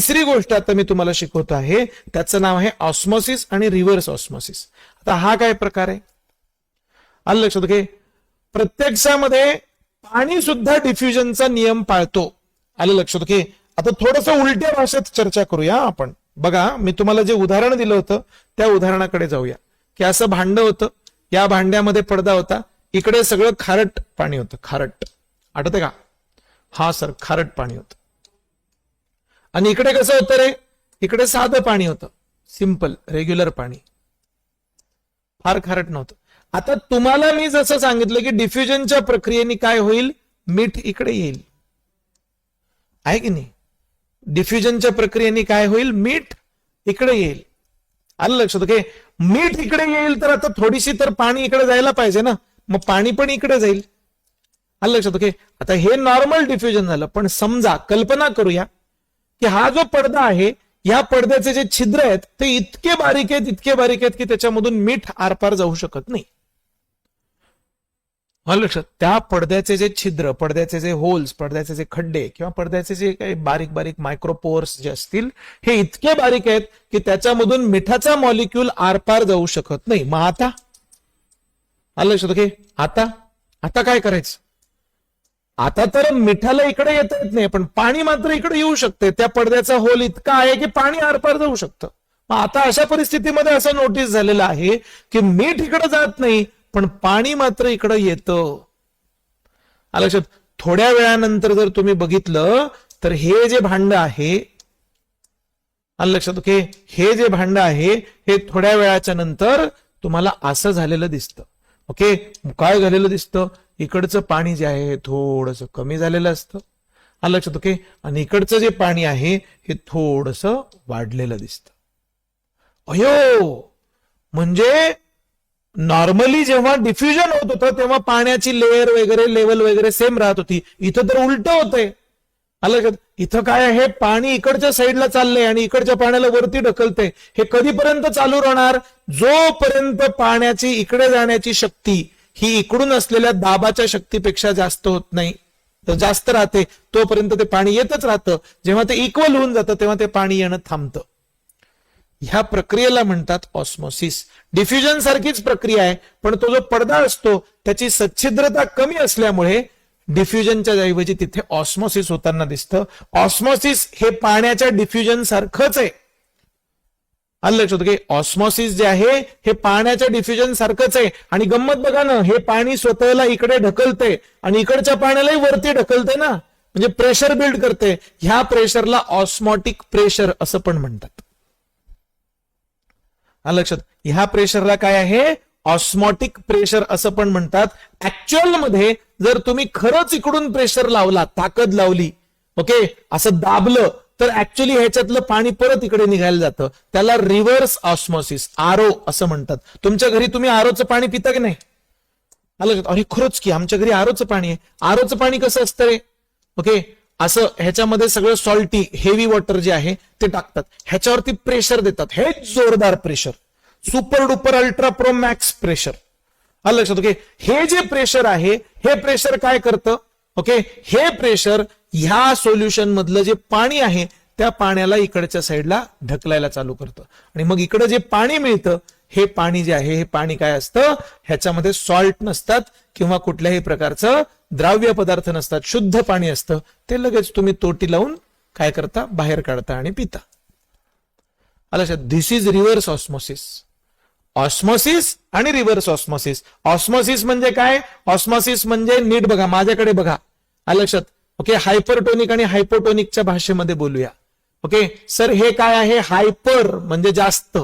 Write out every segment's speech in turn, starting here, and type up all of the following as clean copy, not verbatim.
तिसरी गोष्ट आता मी तुम्हाला शिकवतो आहे, त्याचं नाव आहे ऑस्मोसिस आणि रिव्हर्स ऑस्मोसिस. आता हा काय प्रकार आहे आलं लक्षात? ओके, प्रत्यक्षामध्ये पाणी सुद्धा डिफ्युजनचा नियम पाळतो. आलं लक्षात? ओके, आता थोडस उलट्या भाषेत चर्चा करूया आपण. बघा, मी तुम्हाला जे उदाहरण दिलं होतं त्या उदाहरणाकडे जाऊया. की असं भांड होतं, या भांड्यामध्ये पडदा होता, इकडे सगळं खारट पाणी होतं. खारट आठवते का? हा सर, खारट पाणी होतं. आणि इकडे कसं होतं रे? इकडे साधं पाणी होतं, सिंपल रेग्युलर पाणी, फार खारट नव्हतं. आता तुम्हाला मी जसं सांगितलं की डिफ्युजनच्या प्रक्रियेने काय होईल, मीठ इकडे येईल, आहे की नाही? डिफ्युजनच्या प्रक्रियेने काय होईल, मीठ इकडे येईल. आलं लक्षात? ओके, मीठ इकडे येईल तर आता थोडीशी तर पाणी इकडे जायला पाहिजे ना, मग पाणी पण इकडे जाईल. आलं लक्षात? ओके, आता हे नॉर्मल डिफ्युजन झालं. पण समजा, कल्पना करूया की हा जो पडदा आहे, या पडद्याचे जे छिद्र आहेत ते इतके बारीक आहेत, इतके बारीक आहेत की त्याच्यामधून मीठ आरपार जाऊ शकत नाही. लक्षात? त्या पडद्याचे जे छिद्र, पडद्याचे जे होल्स, पडद्याचे जे खड्डे किंवा पडद्याचे जे काही बारीक बारीक मायक्रोपोर्स जे असतील, हे इतके बारीक आहेत की त्याच्यामधून मिठाचा मॉलिक्यूल आरपार जाऊ शकत नाही. मग आता आलं लक्षात? ओके, आता काय करायचं? आता तर मिठाला इकडे येता येत नाही, पण पाणी मात्र इकडे येऊ शकते. त्या पडद्याचा होल इतका आहे की पाणी आरपार जाऊ शकतं. मग आता अशा परिस्थितीमध्ये असं नोटीस झालेलं आहे की मीठ इकडे जात नाही, पण पाणी मात्र इकडे येतं. आलं लक्षात? थोड्या वेळानंतर जर तुम्ही बघितलं तर हे जे भांड आहे, आलं लक्षात? ओके, हे जे भांड आहे हे थोड्या वेळाच्या नंतर तुम्हाला असं झालेलं दिसतं. ओके, काय झालेलं दिसतं? इकडचं पाणी जे आहे हे थोडंसं कमी झालेलं असतं. आलं लक्षात? ओके, आणि इकडचं जे पाणी आहे हे थोडंसं वाढलेलं दिसतं. अयो, म्हणजे नॉर्मली जेव्हा डिफ्युजन होत होतं तेव्हा पाण्याची लेअर वगैरे, लेवल वगैरे सेम राहत होती. इथं तर उलट होतंय. आलं लक्षात? इथं काय आहे, पाणी इकडच्या साईडला चाललंय आणि इकडच्या पाण्याला वरती ढकलतंय. हे कधीपर्यंत चालू राहणार? जोपर्यंत पाण्याची इकडे जाण्याची शक्ती ही इकडून असलेल्या दाबाच्या शक्तीपेक्षा जास्त होत नाही, तर जास्त राहते, तोपर्यंत ते पाणी येतच राहतं. जेव्हा ते इक्वल होऊन जातं तेव्हा ते पाणी येणं थांबतं. ह्या प्रक्रियेला म्हणतात ऑस्मोसिस. डिफ्युजन सारखीच प्रक्रिया आहे, पण तो जो पडदा असतो त्याची सच्छिद्रता कमी असल्यामुळे डिफ्युजनच्या ऐवजी तिथे ऑस्मोसिस होताना दिसतं. ऑस्मोसिस हे पाण्याच्या डिफ्युजन सारखंच आहे. आलं लक्षात? की ऑस्मोसिस जे आहे हे पाण्याच्या डिफ्युजन सारखंच आहे. आणि गंमत बघा ना, हे पाणी स्वतःला इकडे ढकलते आणि इकडच्या पाण्यालाही वरती ढकलते ना, म्हणजे प्रेशर बिल्ड करते. ह्या प्रेशरला ऑस्मॉटिक प्रेशर असं पण म्हणतात. आलं लक्षात? ह्या प्रेशरला काय आहे, ऑस्मॉटिक प्रेशर असं पण म्हणतात. ऍक्च्युअल मध्ये जर तुम्ही खरंच इकडून प्रेशर लावला, ताकद लावली, ओके, असं दाबलं, तर ऍक्च्युअली ह्याच्यातलं पाणी परत इकडे निघायला जातं. त्याला रिव्हर्स ऑस्मोसिस, आरओ असं म्हणतात. तुमच्या घरी तुम्ही आरओचं पाणी पिता की नाही? आलं लक्षात? अरे खरंच की, आमच्या घरी आरओचं पाणी आहे. आरओचं पाणी कसं असतं रे? ओके, असं ह्याच्यामध्ये सगळं सॉल्टी हेवी वॉटर जे आहे ते टाकतात, ह्याच्यावरती प्रेशर देतात, हे जोरदार pressure, super duper ultra pro max pressure. आलं लक्षात? ओके, हे जे प्रेशर आहे हे प्रेशर काय करतं? ओके, हे प्रेशर ह्या सोल्युशन मधलं जे पाणी आहे त्या पाण्याला इकडच्या साईडला ढकलायला चालू करतं. आणि मग इकडे जे पाणी मिळतं, हे पाणी जे आहे हे पाणी काय असतं, ह्याच्यामध्ये सॉल्ट नसतात किंवा कुठल्याही प्रकारचं द्राव्य पदार्थ नसतात, शुद्ध पाणी असतं. ते लगेच तुम्ही तोटी लावून काय करता, बाहेर काढता आणि पिता. आलं लक्षात? This is reverse osmosis. Osmosis आणि रिव्हर्स ऑस्मोसिस. ऑस्मोसिस म्हणजे काय? ऑस्मोसिस म्हणजे, नीट बघा, माझ्याकडे बघा. आलं लक्षात? ओके, हायपरटोनिक आणि हायपोटोनिकच्या भाषेमध्ये बोलूया. ओके सर, हे काय आहे? हायपर म्हणजे जास्त,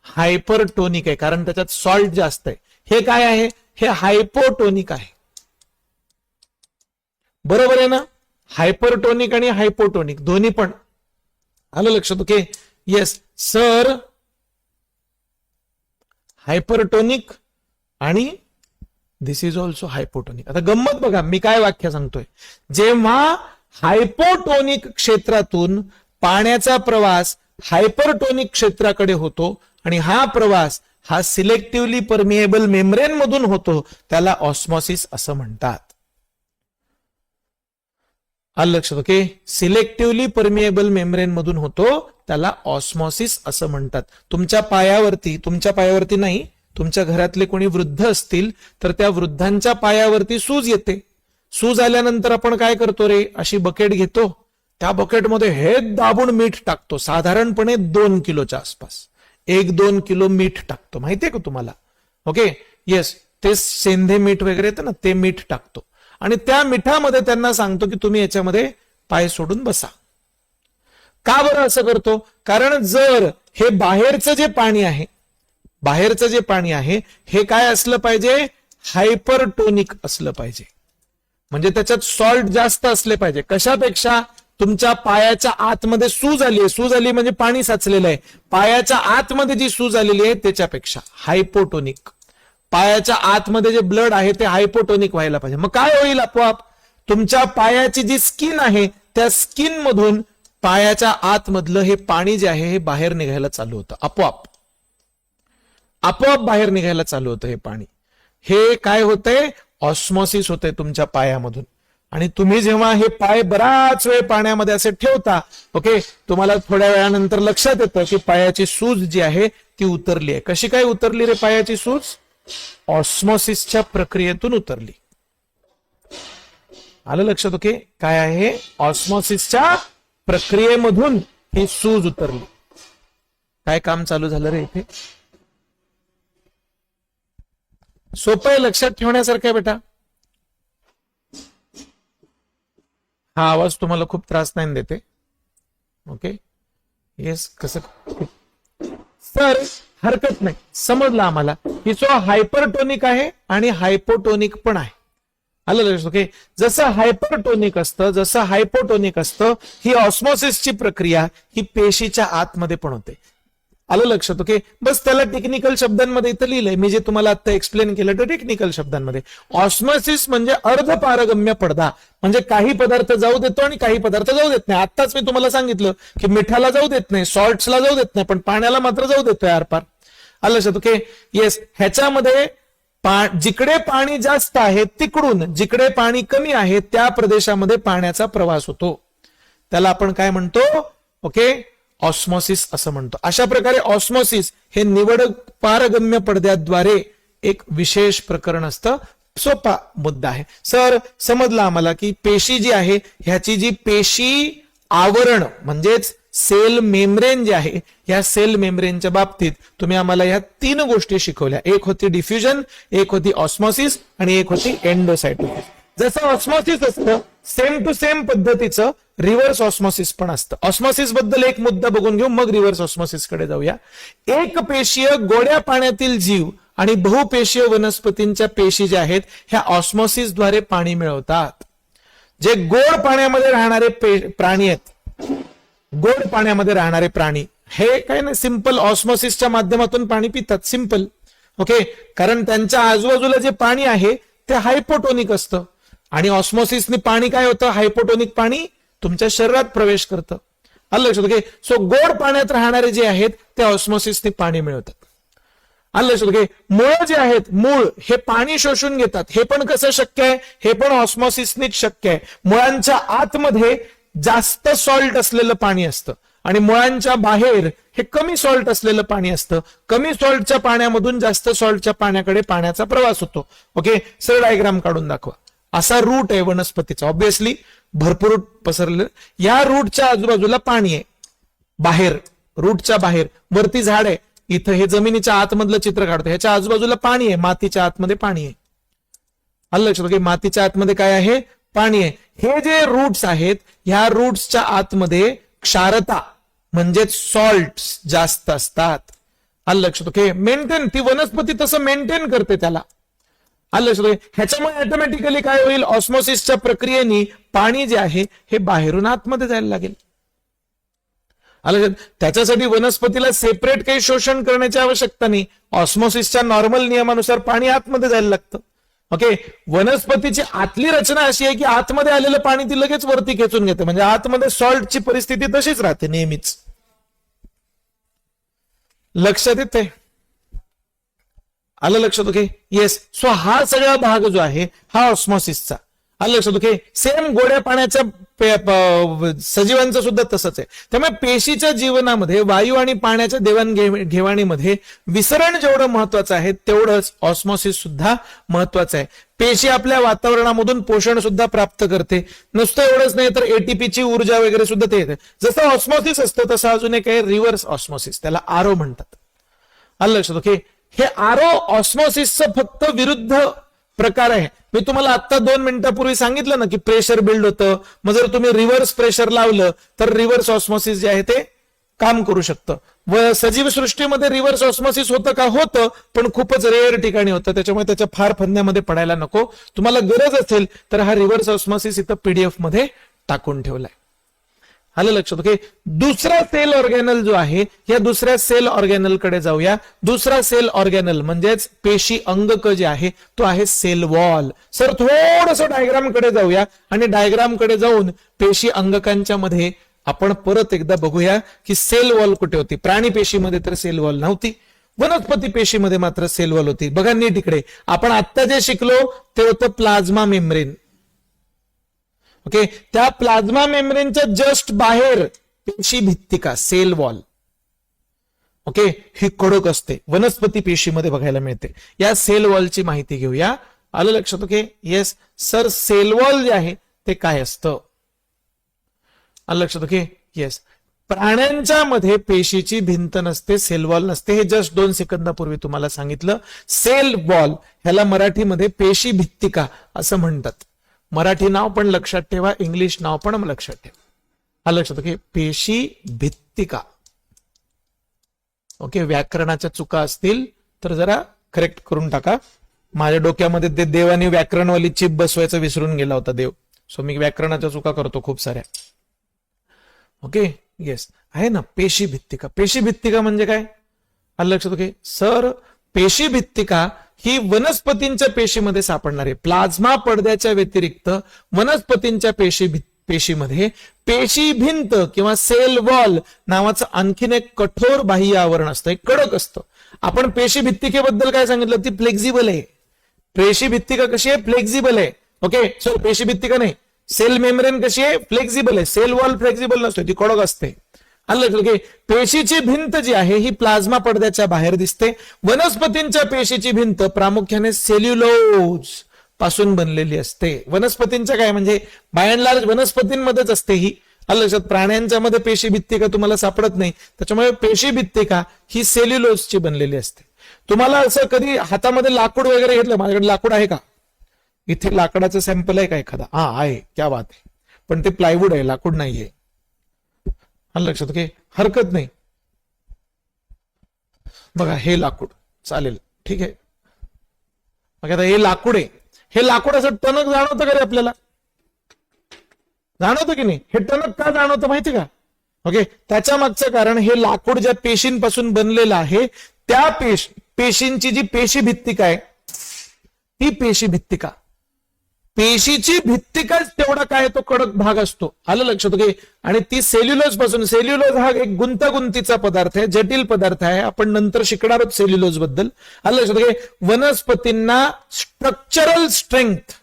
हायपरटोनिक आहे कारण त्याच्यात सॉल्ट जास्त आहे. हे काय आहे? हे हायपोटोनिक आहे. बरोबर आहे ना? हायपरटोनिक आणि हायपोटोनिक दोन्ही पण. आलं लक्षात? ओके, येस सर, हायपरटोनिक आणि दिस इज ऑल्सो हायपोटोनिक. आता गंमत बघा, मी काय वाक्य सांगतोय. जेव्हा हायपोटोनिक क्षेत्रातून पाण्याचा प्रवास हायपरटोनिक क्षेत्राकडे होतो आणि हा प्रवास हा सिलेक्टिव्हली परमिएबल मेम्ब्रेन मधून होतो, त्याला ऑस्मोसिस असं म्हणतात. आलं लक्षात. ओके, सिलेक्टिव्हली परमिएबल मेम्ब्रेन मधून होतो, त्याला ऑस्मॉसिस असं म्हणतात. तुमच्या पायावरती नाही, तुमच्या घरातले कोणी वृद्ध असतील तर त्या वृद्धांच्या पायावरती सूज येते. सूज आल्यानंतर आपण काय करतो रे, अशी बकेट घेतो, त्या बकेटमध्ये हे दाबून मीठ टाकतो, साधारणपणे 2 किलोच्या आसपास, 1-2 किलो मीठ टाकतो, माहितीये का तुम्हाला. ओके, येस, ते सेंधे मीठ वगैरे येतं ना, ते मीठ टाकतो आणि त्या मिठामध्ये त्यांना सांगतो की तुम्ही याच्यामध्ये पाय सोडून बसा. का बरं असं करतो? कारण जर हे बाहेरचं जे पाणी आहे हे काय असलं पाहिजे, हायपरटोनिक असलं पाहिजे, म्हणजे त्याच्यात सॉल्ट जास्त असले पाहिजे. कशापेक्षा? तुमच्या पायाच्या आतमध्ये सूज आली म्हणजे पाणी साचलेलं आहे, पायाच्या आतमध्ये जी सूज आलेली आहे त्याच्यापेक्षा हायपोटोनिक. पायाच्या आतमध्ये जे ब्लड आहे ते हायपोटोनिक व्हायला पाहिजे. मग काय होईल? आपोआप तुमच्या पायाची जी स्किन आहे त्या स्किन मधून पायाच्या आतमधलं हे पाणी जे आहे हे बाहेर निघायला चालू होतं, आपोआप बाहेर निघायला चालू होतं हे पाणी. हे काय होतंय? ऑस्मॉसिस होतंय तुमच्या पायामधून. आणि तुम्ही जेव्हा हे पाय बराच वेळ पाण्यामध्ये असे ठेवता, ओके, तुम्हाला थोड्या वेळानंतर लक्षात येतं की पायाची सूज जी आहे ती उतरली आहे. कशी काय उतरली रे पायाची सूज? ऑस्मॉसिसच्या प्रक्रियेतून उतरली. आलं लक्षात? ओके, काय आहे? ऑस्मॉसिसच्या प्रक्रियेमधून ही सूज उतरली. काय काम चालू झालं रे इथे? सोपं आहे, लक्षात ठेवण्यासारखं आहे बेटा. हा आवाज तुम्हाला खूप त्रास नाही देते? Okay, yes. कसं सर? हरकत नाही, समजलं आम्हाला की जो हायपरटोनिक आहे आणि हायपोटोनिक पण आहे. आलं लक्षात? ओके, जसं हायपरटोनिक असतं, जसं हायपोटोनिक असतं, ही ऑस्मॉसिसची प्रक्रिया ही पेशीच्या आतमध्ये पण होते. आलं लक्षात? ओके, बस त्याला टेक्निकल शब्दांमध्ये इथं लिहिलंय मी, जे तुम्हाला आता एक्सप्लेन केलं तर टेक्निकल शब्दांमध्ये. ऑस्मॉसिस म्हणजे अर्धपारगम्य पडदा, म्हणजे काही पदार्थ जाऊ देतो आणि काही पदार्थ जाऊ देत नाही. आताच मी तुम्हाला सांगितलं की मिठाला जाऊ देत नाही, सॉल्ट्सला जाऊ देत नाही, पण पाण्याला मात्र जाऊ देतोय आरपार. आलं लक्षात? Okay, yes. ह्याच्यामध्ये जिकडे पाणी जास्त आहे तिकडून जिकडे पाणी कमी आहे त्या प्रदेशामध्ये पाण्याचा प्रवास होतो, त्याला आपण काय म्हणतो? ओके, ऑस्मॉसिस असं म्हणतो. अशा प्रकारे ऑस्मॉसिस हे निवड पारगम्य पडद्याद्वारे एक विशेष प्रकरण असतं. सोपा मुद्दा आहे सर, समजला आम्हाला की पेशी जी आहे ह्याची जी पेशी आवरण म्हणजेच सेल मेम्ब्रेन जे आहे, या सेल मेम्ब्रेनच्या बाबतीत तुम्ही आम्हाला ह्या 3 गोष्टी शिकवल्या. एक होती डिफ्युजन, एक होती ऑस्मॉसिस आणि एक होती एंडोसायटोसिस. जसं ऑस्मॉसिस असतं सेम टू सेम पद्धतीचं रिव्हर्स ऑस्मॉसिस पण असतं. ऑस्मॉसिस बद्दल एक मुद्दा बघून घेऊ, मग रिव्हर्स ऑस्मॉसिस कडे जाऊया. एक पेशीय गोड्या पाण्यातील जीव आणि बहुपेशीय वनस्पतींच्या पेशी ज्या आहेत ह्या ऑस्मॉसिसद्वारे पाणी मिळवतात. जे गोड पाण्यामध्ये राहणारे प्राणी आहेत, गोड पाण्यामध्ये राहणारे प्राणी हे काय नाही, सिंपल ऑस्मॉसिसच्या माध्यमातून पाणी पितात, सिंपल. ओके, कारण त्यांच्या आजूबाजूला जे पाणी आहे ते हायपोटोनिक असतं आणि ऑस्मॉसिसने पाणी काय होतं, हायपोटोनिक पाणी तुमच्या शरीरात प्रवेश करतं. आलं लक्षात? ओके, सो गोड पाण्यात राहणारे जे आहेत ते ऑस्मॉसिसने पाणी मिळवतात. आलं लक्षात? ओके, मूळ जे आहेत, मूळ हे पाणी शोषून घेतात. हे पण कसं शक्य आहे? हे पण ऑस्मॉसिसनेच शक्य आहे. मुळांच्या आतमध्ये जास्त सॉल्ट असलेलं पाणी असतं आणि मुळांच्या बाहेर हे कमी सॉल्ट असलेलं पाणी असतं. कमी सॉल्टच्या पाण्यामधून जास्त सॉल्टच्या पाण्याकडे पाण्याचा प्रवास होतो. ओके, सर डायग्राम काढून दाखवा. असा रूट आहे वनस्पतीचा, ऑब्विसली भरपूर पसरलेलं. या रूटच्या आजूबाजूला पाणी आहे, बाहेर रूटच्या बाहेर. वरती झाड आहे, इथं हे जमिनीच्या आतमधलं चित्र काढतो, ह्याच्या आजूबाजूला पाणी आहे, मातीच्या आतमध्ये पाणी आहे. आलं लक्षात? ओके, मातीच्या आतमध्ये काय आहे? पाणी आहे. हे जे रूट्स आहेत ह्या रूट्सच्या आतमध्ये क्षारता म्हणजेच सॉल्ट जास्त असतात. आलं लक्षात? ओके, मेंटेन ती वनस्पती तसं मेंटेन करते त्याला. आलं लक्षात? ह्याच्यामुळे ऑटोमॅटिकली काय होईल? ऑस्मॉसिसच्या प्रक्रियेने पाणी जे आहे हे बाहेरून आतमध्ये जायला लागेल. आलं लक्षात? त्याच्यासाठी वनस्पतीला सेपरेट काही शोषण करण्याची आवश्यकता नाही. ऑस्मॉसिसच्या नॉर्मल नियमानुसार पाणी आतमध्ये जायला लागतं. ओके, वनस्पतीची आतली रचना अशी आहे की आतमध्ये आलेलं पाणी ती लगेच वरती खेचून घेते, म्हणजे आतमध्ये सॉल्टची परिस्थिती तशीच राहते नेहमीच. लक्षात येते? आलं लक्षात? Okay, yes. सो हा सगळा भाग जो आहे हा ऑस्मॉसिसचा. आलं लक्षात. ओके, सेम गोड्या पाण्याच्या सजीवांचं सुद्धा तसंच आहे. त्यामुळे पेशीच्या जीवनामध्ये वायू आणि पाण्याच्या देवाणघेवाणीमध्ये विसरण जेवढं महत्वाचं आहे तेवढंच ऑस्मॉसिस सुद्धा महत्वाचं आहे. पेशी आपल्या वातावरणामधून पोषण सुद्धा प्राप्त करते. नुसतं एवढंच नाही तर एटीपीची ऊर्जा वगैरे सुद्धा ते येते. जसं ऑस्मॉसिस असतं तसं अजून एक आहे रिव्हर्स ऑस्मॉसिस, त्याला आरो म्हणतात. आलं लक्षात. ओके, हे आरो ऑस्मॉसिसचं फक्त विरुद्ध प्रकार आहे. मी तुम्हाला आता 2 मिनिटापूर्वी सांगितलं ना की प्रेशर बिल्ड होतं. मग जर तुम्ही रिव्हर्स प्रेशर लावलं तर रिव्हर्स ऑस्मॉसिस जे आहे ते काम करू शकतं. व सजीव सृष्टीमध्ये रिव्हर्स ऑस्मॉसिस होतं का? होतं, पण खूपच रेअर ठिकाणी होतं. त्याच्यामुळे त्याच्या फार फंद्यामध्ये पडायला नको. तुम्हाला गरज असेल तर हा रिव्हर्स ऑस्मॉसिस इथं पीडीएफ मध्ये टाकून ठेवलाय. आलं लक्षात. ओके, दुसरा सेल ऑर्गॅनल जो आहे, या दुसऱ्या सेल ऑर्गॅनल कडे जाऊया. दुसरा सेल ऑर्गॅनल म्हणजेच पेशी अंगक जे आहे तो आहे सेल वॉल. सर थोडस डायग्राम कडे जाऊया आणि डायग्राम कडे जाऊन पेशी अंगकांच्या मध्ये आपण परत एकदा बघूया की सेल वॉल कुठे होती. प्राणी पेशीमध्ये तर सेल वॉल नव्हती, वनस्पती पेशीमध्ये मात्र सेल वॉल होती. बघा नीट इकडे, आपण आता जे शिकलो ते होतं प्लाझ्मा मेम्ब्रेन. ओके, त्या प्लाझ्मा मेम्ब्रेनच्या जस्ट बाहेर पेशी भित्तिका सेल वॉल. ओके, ही कडक असते, वनस्पती पेशीमध्ये बघायला मिळते. या सेल वॉलची माहिती घेऊया. आलं लक्षात. Okay, yes sir, cell wall जे आहे ते काय असतं? आलं लक्षात. ओके, येस, प्राण्यांच्या मध्ये पेशीची भिंत नसते, सेल वॉल नसते. हे जस्ट 2 सेकंदापूर्वी तुम्हाला सांगितलं. सेल वॉल ह्याला मराठीमध्ये पेशी भित्तिका असं म्हणतात. मराठी नाव पण लक्षात ठेवा, इंग्लिश नाव पण लक्षात ठेवा. आलं लक्षात. ओके, पेशी भित्तिका. ओके, व्याकरणाच्या चुका असतील तर जरा करेक्ट करून टाका. माझ्या डोक्यामध्ये ते देवानी व्याकरणवाली चिप बसवायचं विसरून गेला होता देव. सो मी व्याकरणाच्या चुका करतो खूप साऱ्या. ओके, येस, आहे ना पेशी भित्तिका. पेशी भित्तिका म्हणजे काय? आलं लक्षात. ओके सर, पेशी भित्तिका ही वनस्पतींच्या पेशीमध्ये सापडणारे, प्लाझ्मा पडद्याच्या व्यतिरिक्त वनस्पतींच्या पेशीमध्ये पेशी भिंत किंवा सेल वॉल नावाचं आणखीन एक कठोर बाह्य आवरण असतं, एक कडक असतं. आपण पेशी भित्तिकेबद्दल काय सांगितलं? ती फ्लेक्झिबल आहे. पेशी भित्तिका कशी आहे? फ्लेक्झिबल आहे. ओके, सो पेशी भित्तिका नाही, सेल मेम्ब्रेन कशी आहे? फ्लेक्झिबल आहे. सेल वॉल फ्लेक्झिबल नसते, ती कडक असते. आलं. पेशीची भिंत जी आहे ही प्लाझ्मा पडद्याच्या बाहेर दिसते. वनस्पतींच्या पेशीची भिंत प्रामुख्याने सेल्युलोज पासून बनलेली असते. वनस्पतींच्या काय म्हणजे बाय अँड लार्ज वनस्पतींमध्येच असते ही. आलं लक्षात. प्राण्यांच्या मध्ये पेशी भित्तिका तुम्हाला सापडत नाही. त्याच्यामुळे पेशी भित्तिका ही सेल्युलोजची बनलेली असते. तुम्हाला असं कधी हातामध्ये लाकूड वगैरे घेतलं? माझ्याकडे लाकूड आहे का? इथे लाकडाचं सॅम्पल आहे का एखादा? हा आहे, क्या बात आहे. पण ते प्लायवूड आहे, लाकूड नाहीये. लक्षात. ओके, हरकत नाही. बघा हे लाकूड चालेल, ठीक आहे. मग आता हे लाकूड आहे. हे लाकूड असं टणक जाणवतं का रे आपल्याला? जाणवतं की नाही? हे टणक का जाणवतं माहिती का? ओके, त्याच्या मागचं कारण हे लाकूड ज्या पेशींपासून बनलेलं आहे त्या पेशींची जी पेशी भित्तिका आहे ती पेशी भित्तिका, पेशीची भित्तिकाच तेवढा काय तो कडक भाग असतो. आलं लक्षात. ओके, आणि ती सेल्युलोज पासून, सेल्युलोज हा एक गुंतागुंतीचा पदार्थ आहे, जटिल पदार्थ आहे. आपण नंतर शिकणार आहोत सेल्युलोज बद्दल. आलं लक्षात. ओके, वनस्पतींना स्ट्रक्चरल स्ट्रेंथ,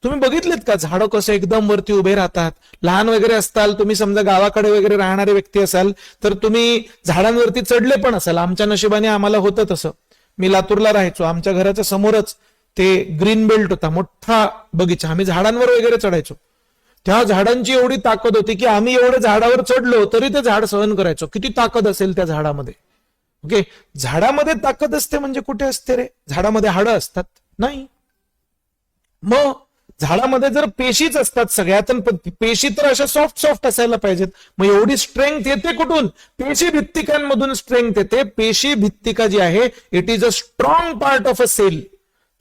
तुम्ही बघितलेत का झाडं कसं एकदम वरती उभे राहतात? लहान वगैरे असताल तुम्ही, समजा गावाकडे वगैरे राहणारे व्यक्ती असाल तर तुम्ही झाडांवरती चढले पण असाल. आमच्या नशिबाने आम्हाला होतं तसं. मी लातूरला राहायचो, आमच्या घराच्या समोरच ते ग्रीन बेल्ट होता, मोठा बगीचा. आम्ही झाडांवर वगैरे चढायचो. त्या झाडांची एवढी ताकद होती की आम्ही एवढे झाडावर चढलो तरी ते झाड सहन करायचो. किती ताकद असेल त्या झाडामध्ये. ओके, झाडामध्ये ताकद असते म्हणजे कुठे असते रे? झाडामध्ये हाडं असतात? नाही. मग झाडामध्ये जर पेशीच असतात सगळ्यात, पेशी तर अशा सॉफ्ट असायला पाहिजेत. मग एवढी स्ट्रेंथ येते कुठून? पेशी भित्तिकांमधून स्ट्रेंथ येते. पेशी भित्तिका जी आहे it is a strong part of a cell.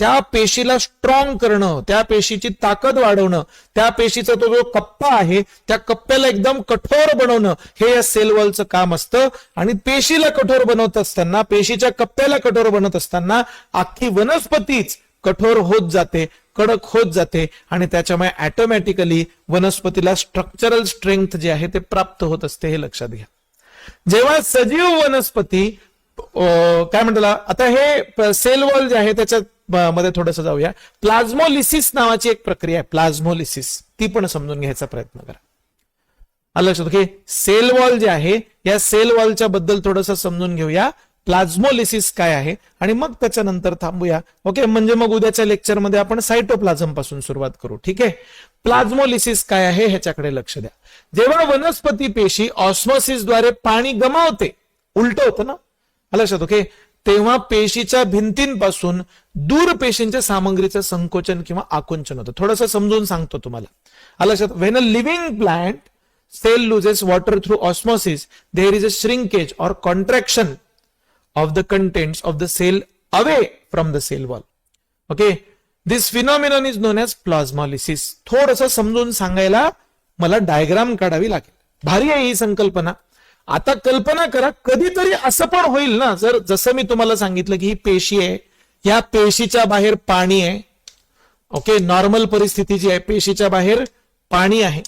त्या पेशीला स्ट्रॉंग करणं, त्या पेशीची ताकद वाढवणं, त्या पेशीचा तो जो कप्पा आहे त्या कप्प्याला एकदम कठोर बनवणं, हे या सेल वॉलचं काम असतं. आणि पेशीला कठोर बनवत असताना, पेशीच्या कप्प्याला कठोर बनवत असताना अख्खी वनस्पतीच कठोर होत जाते, कडक होत जाते. आणि त्याच्यामुळे ऑटोमॅटिकली वनस्पतीला स्ट्रक्चरल स्ट्रेंथ जे आहे ते प्राप्त होत असते. हे लक्षात घ्या. जेव्हा सजीव वनस्पती काय म्हणतात, आता हे सेल वॉल जे आहे त्याच्यात मध्ये थोडंसं जाऊया. प्लाझ्मोलिसिस नावाची एक प्रक्रिया आहे, प्लाझ्मोलिसिस, ती पण समजून घ्यायचा प्रयत्न करा. आलं लक्षात. ओके, सेल वॉल जे आहे या सेल वॉलच्या बद्दल थोडंसं समजून घेऊया. प्लाझ्मोलिसिस काय आहे आणि मग त्याच्यानंतर थांबूया. ओके, म्हणजे मग उद्याच्या लेक्चरमध्ये आपण सायटोप्लाझम पासून सुरुवात करू. ठीक आहे, प्लाझ्मोलिसिस काय आहे ह्याच्याकडे लक्ष द्या. जेव्हा वनस्पती पेशी ऑस्मोसिसद्वारे पाणी गमावते, उलट होतं ना, लक्षात. ओके, तेव्हा पेशीच्या भिंतींपासून दूर पेशींच्या सामग्रीचं संकोचन किंवा आकुंचन होतं. थोडंसं समजून सांगतो तुम्हाला. लक्षात. When a living plant cell loses water through osmosis, there is a shrinkage or contraction of the contents of the cell away from the cell wall. Okay, this phenomenon is known as plasmolysis. थोडंसं समजून सांगायला मला diagram काढावी लागेल. भारी आहे ही संकल्पना. आता कल्पना करा, कधीतरी असं पण होईल ना, जर जसं मी तुम्हाला सांगितलं की ही पेशी आहे, या पेशीच्या बाहेर पाणी आहे. ओके, नॉर्मल परिस्थिती जी आहे, पेशीच्या बाहेर पाणी आहे.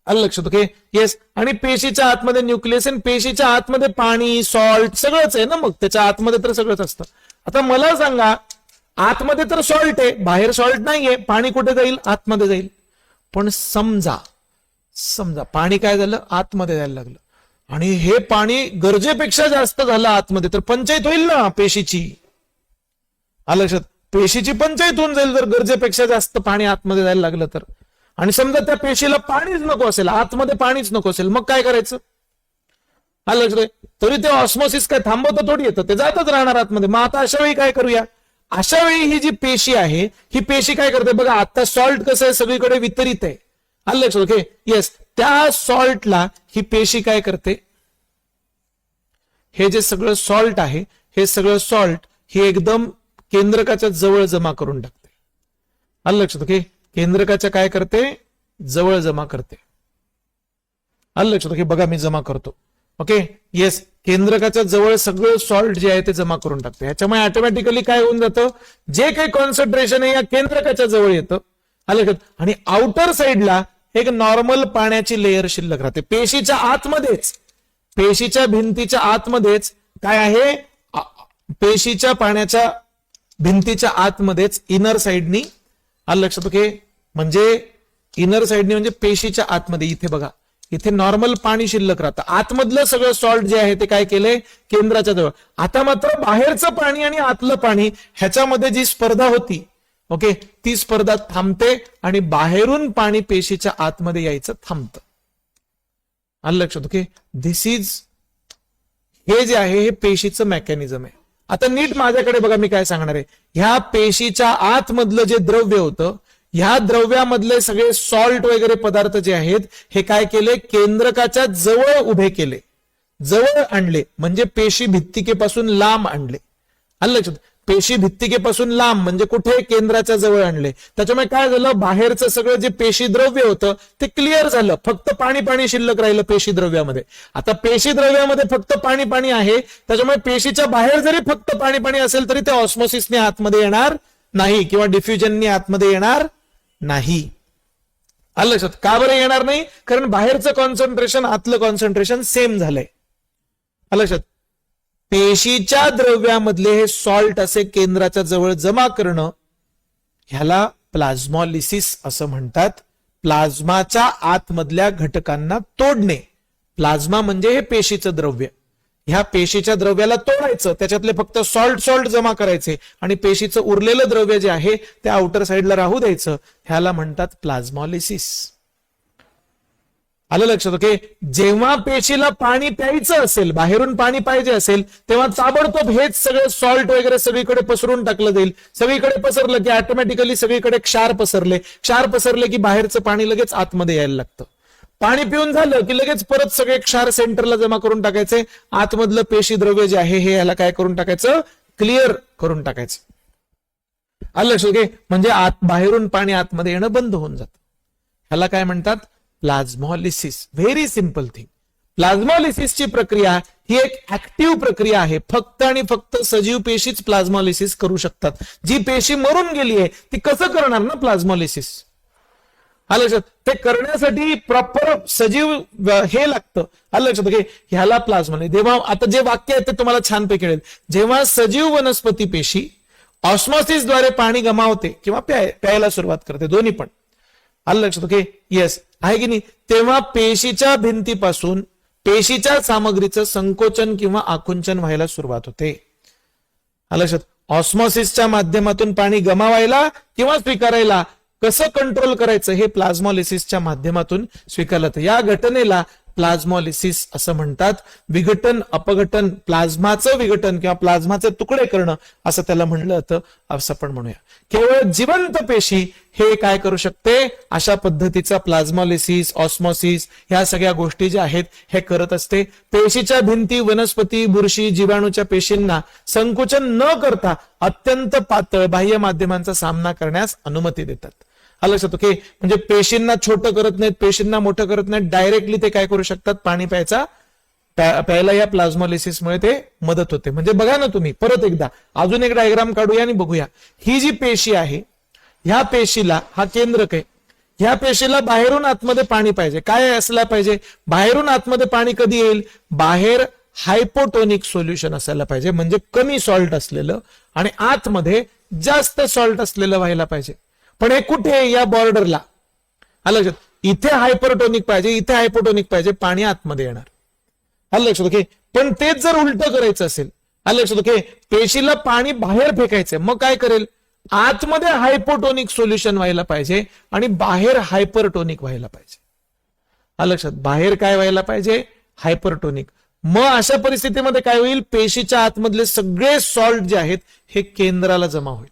आलं लक्षात. Okay, yes. आणि पेशीच्या आतमध्ये न्यूक्लियस आणि पेशीच्या आतमध्ये पाणी, सॉल्ट सगळंच आहे ना, मग त्याच्या आतमध्ये तर सगळंच असतं. आता मला सांगा, आतमध्ये तर सॉल्ट आहे, बाहेर सॉल्ट नाहीये, पाणी कुठे जाईल? आतमध्ये जाईल. पण समजा पाणी काय झालं? आतमध्ये जायला लागलं आणि हे पाणी गरजेपेक्षा जास्त झालं आतमध्ये, तर पंचायत होईल ना पेशीची. आलं लक्षात. पेशीची पंचायत होऊन जाईल जर गरजेपेक्षा जास्त पाणी आतमध्ये जायला लागलं तर. आणि समजा त्या पेशीला पाणीच नको असेल, आतमध्ये पाणीच नको असेल, मग काय करायचं? आलं लक्षात. तरी ते ऑस्मोसिस काय थांबवतं थोडी, येतं ते जातच राहणार आतमध्ये. मग आता अशा वेळी काय करूया? अशा वेळी ही जी पेशी आहे, ही पेशी काय करते बघा. आता सॉल्ट कसं आहे, सगळीकडे वितरित आहे. आलं लक्षात. Okay, yes. त्या सॉल्टला ही पेशी काय करते, हे जे सगळं सॉल्ट आहे, हे सगळं सॉल्ट ही एकदम केंद्रकाच्या जवळ जमा करून टाकते. आलं लक्षात. ओके, केंद्रकाच्या काय करते? जवळ जमा करते. आलं लक्षात. ओके, बघा मी जमा करतो. Okay, yes. केंद्रकाच्या जवळ सगळं सॉल्ट जे आहे ते जमा करून टाकते. ह्याच्यामुळे ऑटोमॅटिकली काय होऊन जातं, जे काही कॉन्सन्ट्रेशन आहे या केंद्रकाच्या जवळ येतं. आलं लक्षात. आणि आउटर साइडला एक नॉर्मल पाण्याची लेअर शिल्लक राहते. पेशीच्या आतमध्येच, पेशीच्या भिंतीच्या आतमध्येच काय आहे, पेशीच्या पाण्याच्या भिंतीच्या आतमध्येच इनर साइडनी. आलं लक्षात. ओके, म्हणजे इनर साइडनी म्हणजे पेशीच्या आतमध्ये, इथे बघा, इथे नॉर्मल पाणी शिल्लक राहतं. आतमधलं सगळं सॉल्ट जे आहे ते काय केलंय, केंद्राच्या जवळ. आता मात्र बाहेरचं पाणी आणि आतलं पाणी ह्याच्यामध्ये जी स्पर्धा होती, ओके, ती स्पर्धा थांबते आणि बाहेरून पाणी पेशीच्या आतमध्ये यायचं थांबतं. आलं लक्षात. ओके, दिस इज, हे जे आहे हे पेशीचं मेकॅनिझम आहे. आता नीट माझ्याकडे बघा, मी काय सांगणार आहे. ह्या पेशीच्या आतमधलं जे द्रव्य होतं, ह्या द्रव्यामधले सगळे सॉल्ट वगैरे पदार्थ जे आहेत, हे काय केले, केंद्रकाच्या जवळ उभे केले, जवळ आणले, म्हणजे पेशी भित्तिकेपासून लांब आणले. आलं लक्षात. पेशी भित्तिकेपासून लांब म्हणजे कुठे, केंद्राच्या जवळ आणले. त्याच्यामुळे काय झालं, बाहेरचं सगळं जे पेशी द्रव्य होतं ते क्लिअर झालं, फक्त पाणी पाणी शिल्लक राहिलं पेशी द्रव्यामध्ये. आता पेशी द्रव्यामध्ये फक्त पाणी पाणी आहे, त्याच्यामुळे पेशीच्या बाहेर जरी फक्त पाणी पाणी असेल तरी ते ऑस्मोसिसने आतमध्ये येणार नाही किंवा डिफ्युजनने आतमध्ये येणार नाही. आलं लक्षात. का बरं येणार नाही? कारण बाहेरचं कॉन्सन्ट्रेशन आतलं कॉन्सन्ट्रेशन सेम झालंय. आलं लक्षात. पेशीच्या द्रव्यामधले हे सॉल्ट असे केंद्राच्या जवळ जमा करणं, ह्याला प्लाझ्मोलिसिस असं म्हणतात. प्लाझ्माच्या आतमधल्या घटकांना तोडणे. प्लाझ्मा म्हणजे हे पेशीचं द्रव्य. ह्या पेशीच्या द्रव्याला तोडायचं, त्याच्यातले फक्त सॉल्ट जमा करायचे आणि पेशीचं उरलेलं द्रव्य जे आहे ते आउटर साइडला राहू द्यायचं. ह्याला म्हणतात प्लाझ्मोलिसिस. आलं लक्षात. ओके, जेव्हा पेशीला पाणी प्यायचं असेल, बाहेरून पाणी पाहिजे असेल, तेव्हा ताबडतोब हेच सगळं सॉल्ट वगैरे सगळीकडे पसरून टाकलं जाईल. सगळीकडे पसरलं की ऑटोमॅटिकली सगळीकडे क्षार पसरले की बाहेरचं पाणी लगेच आतमध्ये यायला लागतं. पाणी पिऊन झालं की लगेच परत सगळे क्षार सेंटरला जमा करून टाकायचे. आतमधलं पेशी द्रव्य जे आहे हे याला काय करून टाकायचं, क्लिअर करून टाकायचं. आलं लक्षात. ओके, म्हणजे बाहेरून पाणी आतमध्ये येणं बंद होऊन जातं. ह्याला काय म्हणतात, प्लाझ्मोलिसिस. Very simple thing. प्लाझ्मोलिसिसची प्रक्रिया ही एक ऍक्टिव्ह प्रक्रिया आहे. फक्त आणि फक्त सजीव पेशीच प्लाझ्मोलिसिस करू शकतात. जी पेशी मरून गेली आहे ती कसं करणार ना प्लाझ्मोलिसिस. आलं लक्षात. ते करण्यासाठी प्रॉपर सजीव हे लागतं. आलं लक्षात. ओके, ह्याला प्लाझ्मा. जेव्हा आता जे वाक्य आहे ते तुम्हाला छानपैकी कळेल. जेव्हा सजीव वनस्पती पेशी ऑस्मॉसिसद्वारे पाणी गमावते किंवा प्यायला सुरुवात करते, दोन्ही पण. आलं लक्षात? ओके, येस, आहे की नाही? तेव्हा पेशीच्या भिंतीपासून पेशीच्या सामग्रीचं संकोचन किंवा आकुंचन व्हायला सुरुवात होते. आलं लक्षात? ऑस्मॉसिसच्या माध्यमातून पाणी गमावायला किंवा स्वीकारायला कसं कंट्रोल करायचं हे प्लाझ्मोलिसिसच्या माध्यमातून स्वीकारलं जातं. या घटनेला प्लाझ्मोलिसिस असं म्हणतात. विघटन, अपघटन, प्लाझ्माचं विघटन किंवा प्लाझ्माचे तुकडे करणं असं त्याला म्हणलं जातं, असं पण म्हणूया. केवळ जिवंत पेशी हे काय करू शकते? अशा पद्धतीचा प्लाझ्मोलिसिस, ऑस्मॉसिस ह्या सगळ्या गोष्टी ज्या आहेत हे करत असते. पेशीच्या भिंती वनस्पती, बुरशी, जीवाणूच्या पेशींना संकुचन न करता अत्यंत पातळ बाह्य माध्यमांचा सामना करण्यास अनुमती देतात. आलं लक्षात? ओके, म्हणजे पेशींना छोटं करत नाहीत, पेशींना मोठं करत नाहीत, डायरेक्टली ते काय करू शकतात? पाणी प्यायला या प्लाझ्मोलिसिसमुळे ते मदत होते. म्हणजे बघा ना तुम्ही, परत एकदा अजून एक डायग्राम काढूया आणि बघूया. ही जी पेशी आहे, ह्या पेशीला, हा केंद्रक आहे, ह्या पेशीला बाहेरून आतमध्ये पाणी पाहिजे. काय असला पाहिजे? बाहेरून आतमध्ये पाणी कधी येईल? बाहेर हायपोटोनिक सोल्युशन असायला पाहिजे, म्हणजे कमी सॉल्ट असलेलं, आणि आतमध्ये जास्त सॉल्ट असलेलं व्हायला पाहिजे. पण हे कुठे? या बॉर्डरला. आलं लक्षात? इथे हायपरटोनिक पाहिजे, इथे हायपोटोनिक पाहिजे, पाणी आतमध्ये येणार. आलं लक्षात? ओके, पण तेच जर उलट करायचं असेल, आलं लक्षात? ओके, पेशीला पाणी बाहेर फेकायचंय, मग काय करेल? आतमध्ये हायपोटोनिक सोल्युशन व्हायला पाहिजे आणि बाहेर हायपरटोनिक व्हायला पाहिजे. आलं लक्षात? बाहेर काय व्हायला पाहिजे? हायपरटोनिक. मग अशा परिस्थितीमध्ये काय होईल? पेशीच्या आतमधले सगळे सॉल्ट जे आहेत हे केंद्राला जमा होईल.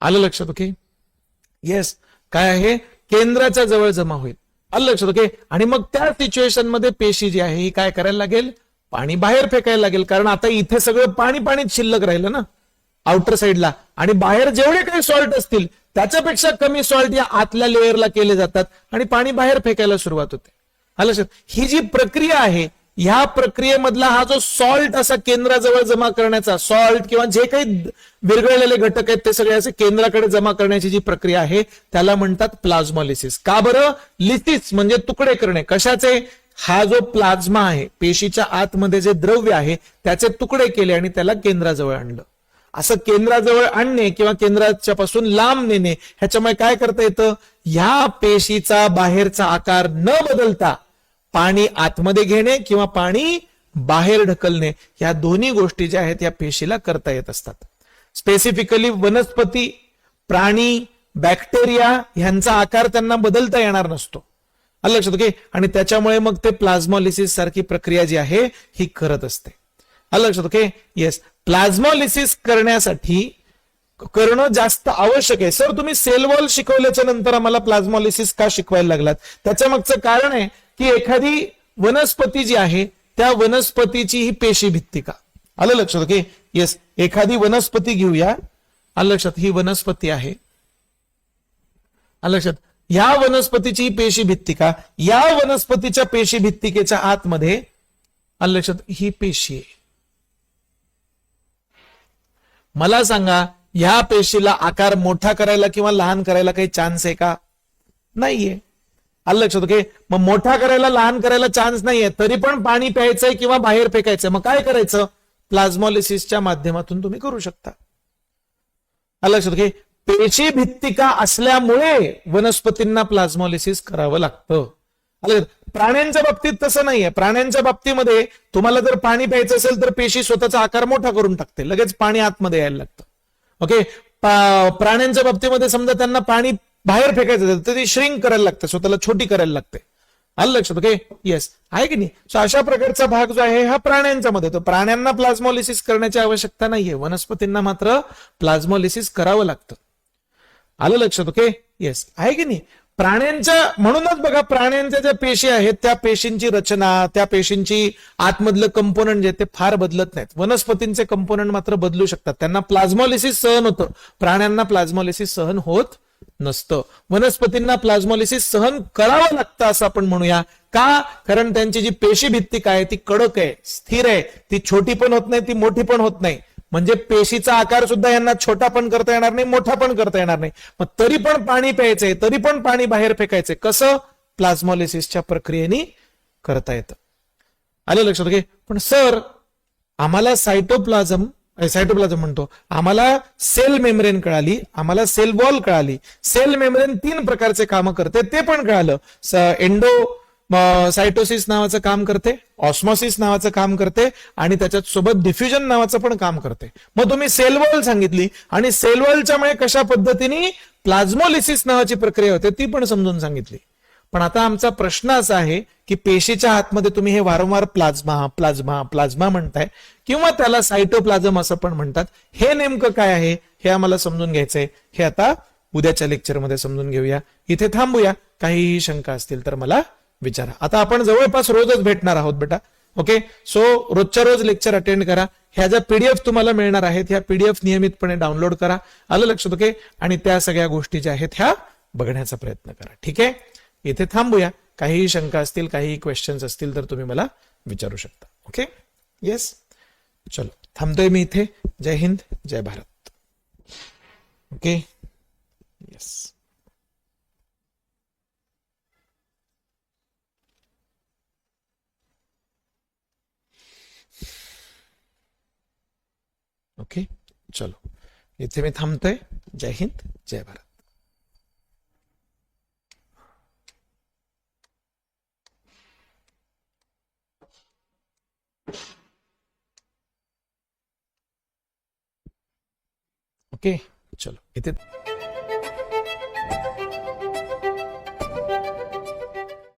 आलं लक्षात? ओके, येस, काय आहे? केंद्राच्या जवळ जमा होईल. आलं लक्षात? ओके, आणि मग त्या सिच्युएशन मध्ये पेशी जी आहे ही काय करायला लागेल? पाणी बाहेर फेकायला लागेल, कारण आता इथे सगळं पाणीच शिल्लक राहिलं ना आउटर साइडला, आणि बाहेर जेवढे काही सॉल्ट असतील त्याच्यापेक्षा कमी सॉल्ट या आतल्या लेअरला केले जातात आणि पाणी बाहेर फेकायला सुरुवात होते. आलं लक्षात? ही जी प्रक्रिया आहे, ह्या प्रक्रियेमधला हा जो सॉल्ट असा केंद्राजवळ जमा करण्याचा, सॉल्ट किंवा जे काही विरघळलेले घटक आहेत ते सगळे असे केंद्राकडे जमा करण्याची जी प्रक्रिया आहे त्याला म्हणतात प्लाझ्मोलिसिस. का बरं? लिसिस म्हणजे तुकडे करणे. कशाचे? हा जो प्लाझ्मा आहे, पेशीच्या आतमध्ये जे द्रव्य आहे त्याचे तुकडे केले आणि त्याला केंद्राजवळ आणलं. असं केंद्राजवळ आणणे किंवा केंद्राच्या पासून लांब नेणे, ह्याच्यामुळे काय करता येतं? ह्या पेशीचा बाहेरचा आकार न बदलता पाणी आतमध्ये घेणे किंवा पाणी बाहेर ढकलणे, या दोन्ही गोष्टी ज्या आहेत या पेशीला करता येत असतात. स्पेसिफिकली वनस्पती, प्राणी, बॅक्टेरिया ह्यांचा आकार त्यांना बदलता येणार नसतो. आलं लक्षात? ओके, आणि त्याच्यामुळे मग ते प्लाझ्मोलिसिस सारखी प्रक्रिया जी आहे ही करत असते. आलं लक्षात? ओके, येस, प्लाझ्मोलिसिस करण्यासाठी करणं जास्त आवश्यक आहे. सर, तुम्ही सेल वॉल शिकवल्याच्या नंतर आम्हाला प्लाझ्मोलिसिस का शिकवायला लागलात? त्याच्या मागचं कारण आहे की एखादी वनस्पती जी आहे त्या वनस्पतीची ही पेशी भित्तिका. आलं लक्षात? ओके, येस, एखादी वनस्पती घेऊया. आलं लक्षात? ही वनस्पती आहे. आलं लक्षात? या वनस्पतीची ही पेशी भित्तिका, या वनस्पतीच्या पेशी भित्तिकेच्या आतमध्ये, आलं लक्षात, ही पेशी आहे. मला सांगा, ह्या पेशीला आकार मोठा करायला किंवा लहान करायला काही चान्स आहे का? नाहीये. आलं लक्षात? ओके, मग मोठा करायला, लहान करायला चान्स नाहीये, तरी पण पाणी प्यायचंय किंवा बाहेर फेकायचंय, मग काय करायचं? प्लाझ्मोलिसिसच्या माध्यमातून तुम्ही करू शकता. आलं लक्षात? ओके, पेशी भित्तिका असल्यामुळे वनस्पतींना प्लाझ्मोलिसिस करावं लागतं. आलं? प्राण्यांच्या बाबतीत तसं नाहीये. प्राण्यांच्या बाबतीमध्ये तुम्हाला जर पाणी प्यायचं असेल तर पेशी स्वतःचा आकार मोठा करून टाकते, लगेच पाणी आतमध्ये यायला लागतं. ओके, प्राण्यांच्या बाबतीमध्ये समजा त्यांना पाणी बाहेर फेकायचं तर ती श्रिंक करायला लागते, स्वतःला छोटी करायला लागते. आलं लक्षात? ओके, येस, आहे की नाही? सो अशा प्रकारचा भाग जो आहे हा प्राण्यांच्या मध्ये, तो प्राण्यांना प्लाझ्मोलिसिस करण्याची आवश्यकता नाहीये, वनस्पतींना मात्र प्लाझ्मोलिसिस करावं लागतं. आलं लक्षात? ओके, येस, आहे की नाही? प्राण्यांच्या, म्हणूनच बघा, प्राण्यांच्या ज्या पेशी आहेत त्या पेशींची रचना, त्या पेशींची आतमधलं कंपोनंट जे ते फार बदलत नाहीत. वनस्पतींचे कंपोनंट मात्र बदलू शकतात. त्यांना प्लाझ्मोलिसिस सहन होतं, प्राण्यांना प्लाझ्मोलिसिस सहन होत नसतं. वनस्पतींना प्लाझ्मोलिसिस सहन करावं लागतं असं आपण म्हणूया. का? कारण त्यांची जी पेशी भित्तिका आहे ती कडक आहे, स्थिर आहे, ती छोटी पण होत नाही, ती मोठी पण होत नाही. म्हणजे पेशीचा आकार सुद्धा यांना छोटा पण करता येणार नाही, मोठा पण करता येणार नाही. मग तरी पण पाणी प्यायचंय, तरी पण पाणी बाहेर फेकायचंय. कसं? प्लाझ्मोलिसिसच्या प्रक्रियेने करता येतं. आलं लक्षात? ओके, पण सर आम्हाला सायटोप्लाझम म्हणतो, आम्हाला सेल मेम्ब्रेन कळाली, आम्हाला सेल वॉल कळाली, सेल मेम्ब्रेन 3 प्रकारचे कामं करते ते पण कळालं. एंडो सायटोसिस नावाचं काम करते, ऑस्मोसिस नावाचं काम करते आणि त्याच्यात सोबत डिफ्युजन नावाचं पण काम करते. मग तुम्ही सेल वॉल सांगितली आणि सेल वॉलच्यामुळे कशा पद्धतीने प्लाझ्मोलिसिस नावाची प्रक्रिया होते ती पण समजून सांगितली. पण आता आमचा प्रश्न असा आहे की पेशीच्या आतमध्ये तुम्ही हे वारंवार प्लाझ्मा प्लाझ्मा प्लाझ्मा म्हणताय किंवा त्याला सायटोप्लाझम असं पण म्हणतात, हे नेमकं काय आहे हे आम्हाला समजून घ्यायचंय. हे आता उद्याच्या लेक्चरमध्ये समजून घेऊया. इथे थांबूया. काहीही शंका असतील तर मला विचारा. आता आपण जवळपास रोजच भेटणार आहोत बेटा. ओके, सो रोजच्या रोज लेक्चर अटेंड करा. ह्या ज्या पीडीएफ तुम्हाला मिळणार आहेत ह्या पीडीएफ नियमितपणे डाउनलोड करा. आलं लक्षात? ओके, आणि त्या सगळ्या गोष्टी ज्या आहेत ह्या बघण्याचा प्रयत्न करा. ठीक आहे, इथे थांबूया. काहीही शंका असतील, काहीही क्वेश्चन्स असतील तर तुम्ही मला विचारू शकता. ओके, येस, चलो थांबतोय मी इथे. जय हिंद, जय भारत. Okay, yes. ओके, चलो इथे मी थांबतोय. जय हिंद, जय भारत. ओके, चलो इथे